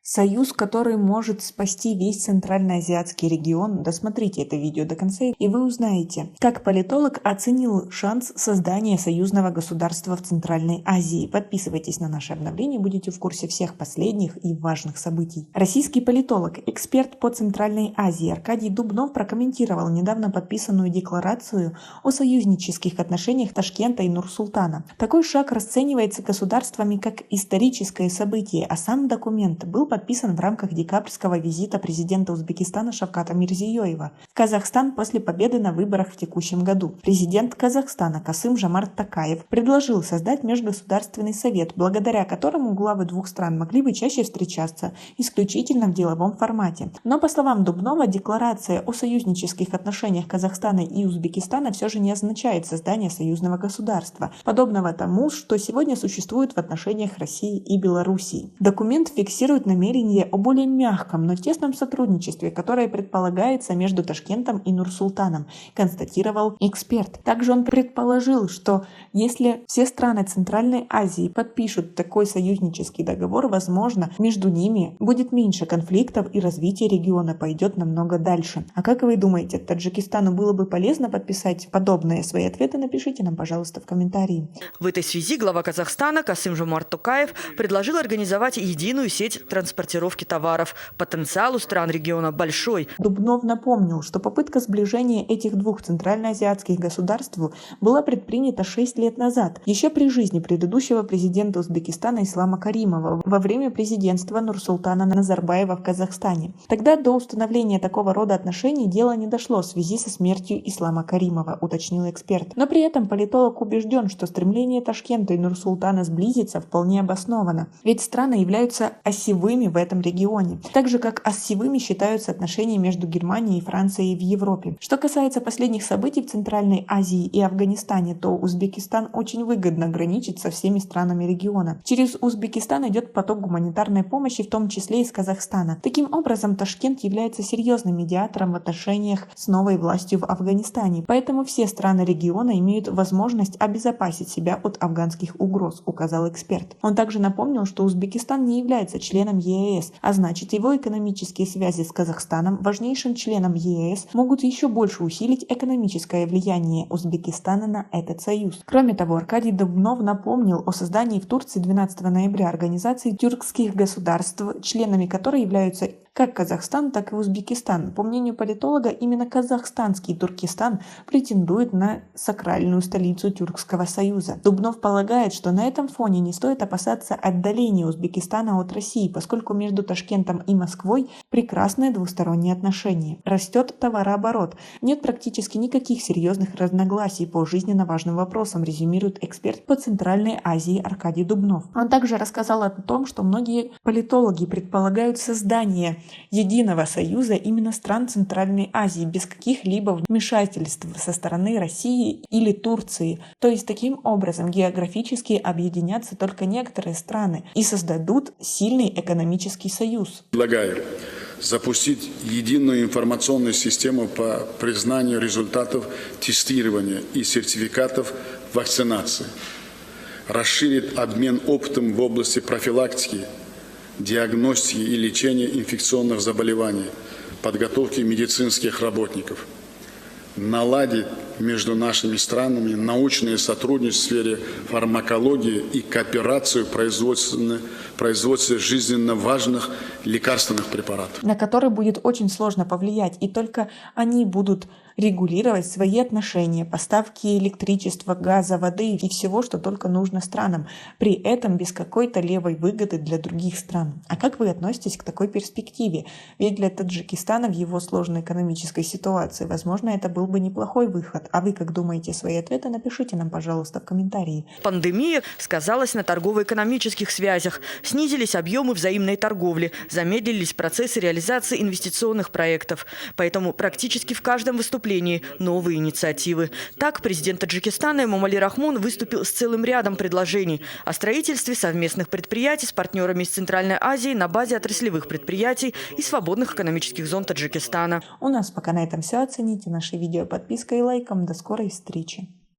Союз, который может спасти весь Центральноазиатский регион. Досмотрите это видео до конца, и вы узнаете, как политолог оценил шанс создания союзного государства в Центральной Азии. Подписывайтесь на наши обновления, будете в курсе всех последних и важных событий. Российский политолог, эксперт по Центральной Азии Аркадий Дубнов прокомментировал недавно подписанную декларацию о союзнических отношениях Ташкента и Нур-Султана. Такой шаг расценивается государствами как историческое событие, а сам документ был подписан в рамках декабрьского визита президента Узбекистана Шавката Мирзиёева в Казахстан после победы на выборах в текущем году. Президент Казахстана Касым-Жомарт Токаев предложил создать Межгосударственный совет, благодаря которому главы двух стран могли бы чаще встречаться исключительно в деловом формате. Но, по словам Дубнова, декларация о союзнических отношениях Казахстана и Узбекистана все же не означает создание союзного государства, подобного тому, что сегодня существует в отношениях России и Белоруссии. Документ фиксирует намерение о более мягком, но тесном сотрудничестве, которое предполагается между Ташкентом и Нур-Султаном, констатировал эксперт. Также он предположил, что если все страны Центральной Азии подпишут такой союзнический договор, возможно, между ними будет меньше конфликтов и развитие региона пойдет намного дальше. А как вы думаете, Таджикистану было бы полезно подписать подобные? Свои ответы напишите нам, пожалуйста, в комментарии. В этой связи глава Казахстана Касым-Жомарт Токаев предложил организовать единую сеть транспортировки товаров. Потенциал у стран региона большой. Дубнов напомнил, что попытка сближения этих двух центральноазиатских государств была предпринята 6 лет назад, еще при жизни предыдущего президента Узбекистана Ислама Каримова во время президентства Нурсултана Назарбаева в Казахстане. Тогда до установления такого рода отношений дело не дошло в связи со смертью Ислама Каримова, уточнил эксперт. Но при этом политолог убежден, что стремление Ташкента и Нур-Султана сблизиться вполне обосновано, ведь страны являются осевыми в этом регионе, так же как осевыми считаются отношения между Германией и Францией в Европе. Что касается последних событий в Центральной Азии и Афганистане, то Узбекистан очень выгодно граничит со всеми странами региона. Через Узбекистан идет поток гуманитарной помощи, в том числе из Казахстана. Таким образом, Ташкент является серьезным медиатором в отношениях с новой властью в Афганистане, поэтому все страны региона имеют возможность обезопасить себя от афганских угроз, указал эксперт. Он также напомнил, что Узбекистан не является членом ЕС, а значит, его экономические связи с Казахстаном, важнейшим членом ЕС, могут еще больше усилить экономическое влияние Узбекистана на этот союз. Кроме того, Аркадий Дубнов напомнил о создании в Турции 12 ноября организации тюркских государств, членами которой являются как Казахстан, так и Узбекистан. По мнению политолога, именно казахстанский Туркестан претендует на сакральную столицу Тюркского союза. Дубнов полагает, что на этом фоне не стоит опасаться отдаления Узбекистана от России, поскольку между Ташкентом и Москвой прекрасные двусторонние отношения. Растет товарооборот. Нет практически никаких серьезных разногласий по жизненно важным вопросам, резюмирует эксперт по Центральной Азии Аркадий Дубнов. Он также рассказал о том, что многие политологи предполагают создание единого союза именно стран Центральной Азии без каких-либо вмешательств со стороны России или Турции. То есть таким образом географически объединятся только некоторые страны и создадут сильный экономический союз. Предлагаю запустить единую информационную систему по признанию результатов тестирования и сертификатов вакцинации, расширить обмен опытом в области профилактики, диагностики и лечения инфекционных заболеваний, подготовки медицинских работников, наладить между нашими странами научное сотрудничество в сфере фармакологии и кооперацию в производстве жизненно важных лекарственных препаратов, на которые будет очень сложно повлиять, и только они будут регулировать свои отношения, поставки электричества, газа, воды и всего, что только нужно странам, при этом без какой-то левой выгоды для других стран. А как вы относитесь к такой перспективе? Ведь для Таджикистана в его сложной экономической ситуации, возможно, это был бы неплохой выход. А вы как думаете? Свои ответы напишите нам, пожалуйста, в комментарии. Пандемия сказалась на торгово-экономических связях. Снизились объемы взаимной торговли, замедлились процессы реализации инвестиционных проектов. Поэтому практически в каждом выступлении новые инициативы. Так, президент Таджикистана Эмомали Рахмон выступил с целым рядом предложений о строительстве совместных предприятий с партнерами из Центральной Азии на базе отраслевых предприятий и свободных экономических зон Таджикистана. У нас пока на этом все. Оцените наши видео подпиской и лайком. До скорой встречи.